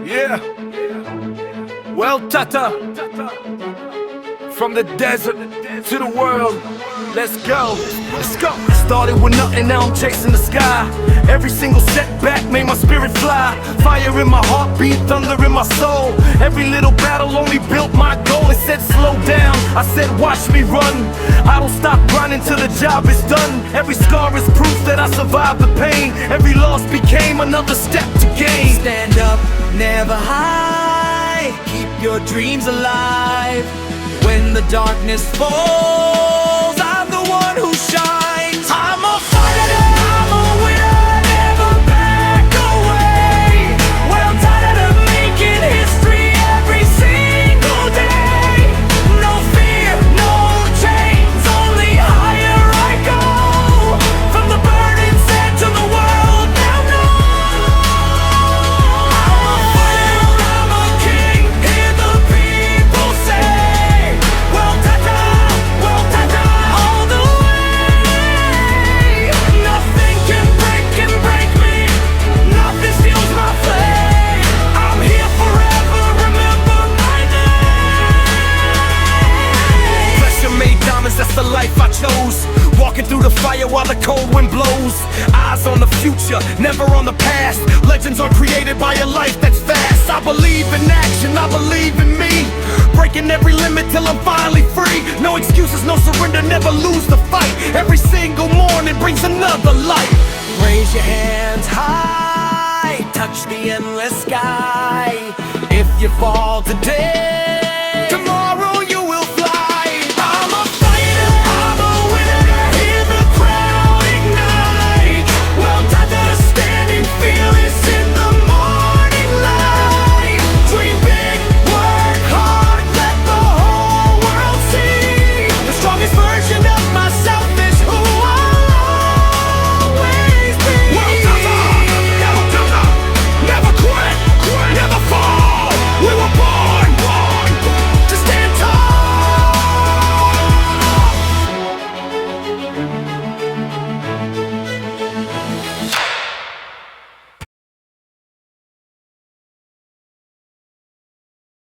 Yeah. WELD TATA. From the desert to the world. Let's go. Let's go. Started with nothing, now I'm chasing the sky. Every single setback made my spirit fly. Fire in my heartbeat, thunder in my soul. Every little battle only built my goal. It said slow down, I said watch me run. I don't stop grinding till the job is done. Every scar is proof that I survived the pain. Every loss became another step to gain. Stand up, never hide. Keep your dreams alive. When the darkness falls, I'm the one who shines. I'm a fighter, I'm a winner, never back away. WELD TATA, making history every single day. No fear, no chains, only higher I go. From the burning sand to the world now known. I'm a fighter, I'm a king, hear the people say. WELD TATA, WELD TATA, all the way. Nothing can break me, nothing steals my flame. I'm here forever, remember my name. Pressure made diamonds, that's the life I chose. Walking through the fire while the cold wind blows. Eyes on the future, never on the past. Legends are created by a life that's fast. I believe in action, I believe in me. Breaking every limit till I'm finally free. No excuses, no surrender, never lose the fight. Every single morning brings another light. Raise your hands high, touch the endless sky. If you fall today, tomorrow you will fly. I'm a fighter, I'm a winner, hear the crowd ignite. WELD TATA, standing fearless in the morning light. Dream big, work hard, let the whole world see the strongest version of